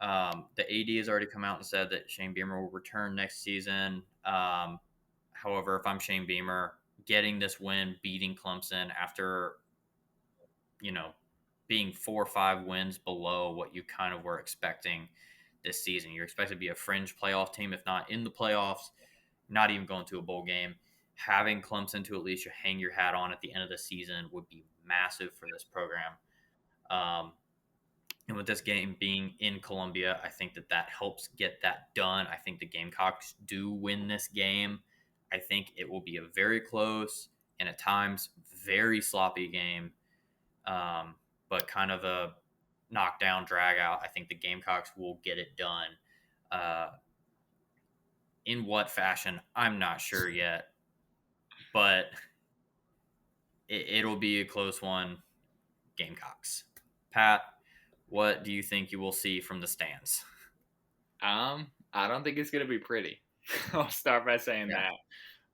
S1: The AD has already come out and said that Shane Beamer will return next season. However, if I'm Shane Beamer, getting this win, beating Clemson after, you know, being 4 or 5 wins below what you kind of were expecting this season. You're expected to be a fringe playoff team, if not in the playoffs, not even going to a bowl game. Having Clemson to at least hang your hat on at the end of the season would be massive for this program. And with this game being in Columbia, I think that helps get that done. I think the Gamecocks do win this game. I think it will be a very close and at times very sloppy game, but kind of a knockdown, drag out. I think the Gamecocks will get it done. In what fashion, I'm not sure yet, but it'll be a close one. Gamecocks. Pat, what do you think you will see from the stands?
S2: I don't think it's going to be pretty. I'll start by saying that.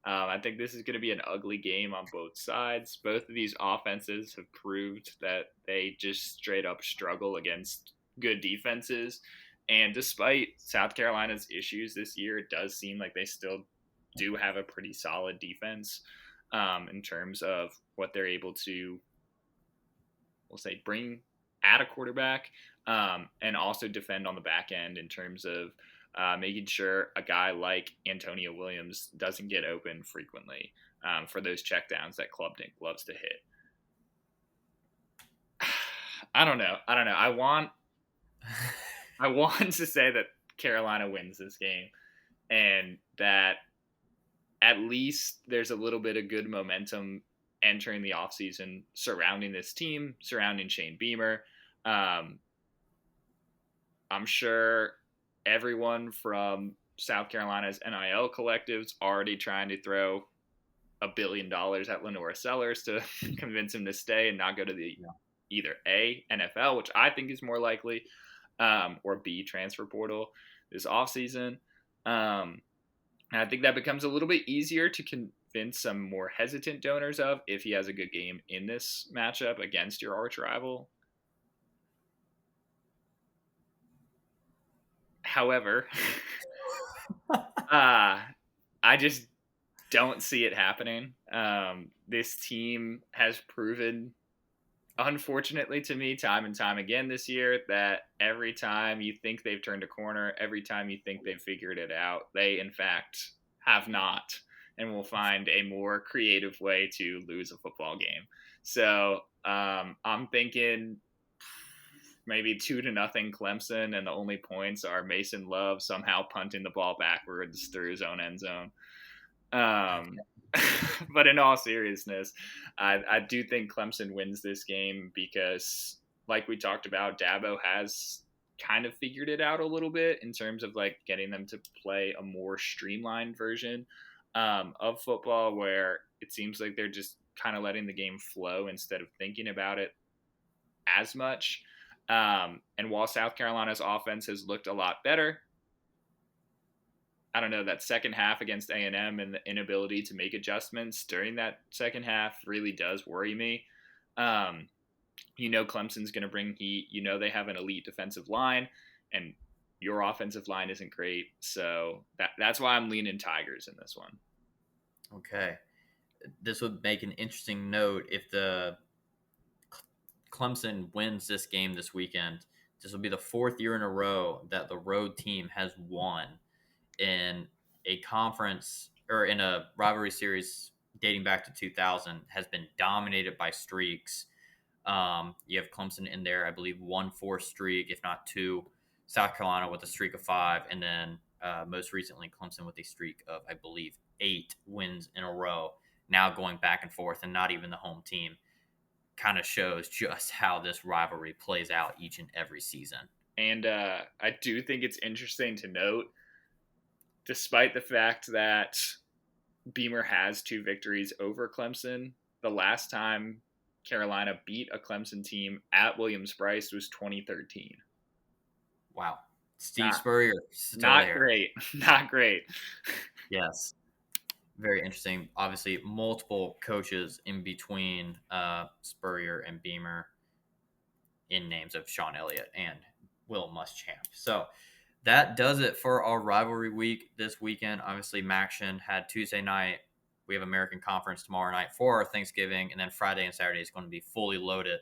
S2: I think this is going to be an ugly game on both sides. Both of these offenses have proved that they just straight up struggle against good defenses. And despite South Carolina's issues this year, it does seem like they still do have a pretty solid defense in terms of what they're able to, we'll say, bring at a quarterback and also defend on the back end in terms of making sure a guy like Antonio Williams doesn't get open frequently for those checkdowns that Klubnik loves to hit. I don't know. I want to say that Carolina wins this game and that at least there's a little bit of good momentum entering the offseason surrounding this team, surrounding Shane Beamer. I'm sure everyone from South Carolina's NIL collectives already trying to throw $1 billion at Lenora Sellers to convince him to stay and not go to the either A, NFL, which I think is more likely, or B, transfer portal this offseason. I think that becomes a little bit easier to convince some more hesitant donors of if he has a good game in this matchup against your arch rival. However, I just don't see it happening. This team has proven, unfortunately to me, time and time again this year, that every time you think they've turned a corner, every time you think they've figured it out, they in fact have not and will find a more creative way to lose a football game. So I'm thinking maybe 2-0 Clemson, and the only points are Mason Love somehow punting the ball backwards through his own end zone. But in all seriousness, I do think Clemson wins this game because, like we talked about, Dabo has kind of figured it out a little bit in terms of like getting them to play a more streamlined version of football, where it seems like they're just kind of letting the game flow instead of thinking about it as much. And while South Carolina's offense has looked a lot better, I don't know, that second half against A&M and the inability to make adjustments during that second half really does worry me. Clemson's going to bring heat. They have an elite defensive line, and your offensive line isn't great. So that's why I'm leaning Tigers in this one.
S1: Okay. This would make an interesting note if the Clemson wins this game this weekend. This will be the 4th year in a row that the road team has won in a conference or in a rivalry series dating back to 2000, has been dominated by streaks. You have Clemson in there, I believe, 1-4 streak, if not 2. South Carolina with a streak of 5, and then most recently Clemson with a streak of, I believe, 8 wins in a row. Now going back and forth, and not even the home team. Kind of shows just how this rivalry plays out each and every season.
S2: And I do think it's interesting to note, despite the fact that Beamer has 2 victories over Clemson. The last time Carolina beat a Clemson team at Williams-Brice was 2013.
S1: Wow. Steve
S2: Not
S1: Spurrier still
S2: not
S1: there.
S2: great. Not great.
S1: Yes. Very interesting. Obviously, multiple coaches in between Spurrier and Beamer in names of Sean Elliott and Will Muschamp. So that does it for our rivalry week this weekend. Obviously, Maction had Tuesday night. We have American Conference tomorrow night for our Thanksgiving, and then Friday and Saturday is going to be fully loaded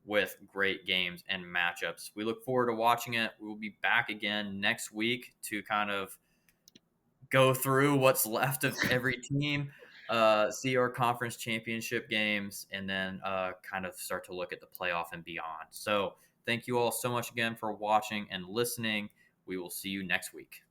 S1: with great games and matchups. We look forward to watching it. We will be back again next week to kind of go through what's left of every team, see our conference championship games, and then kind of start to look at the playoff and beyond. So, thank you all so much again for watching and listening. We will see you next week.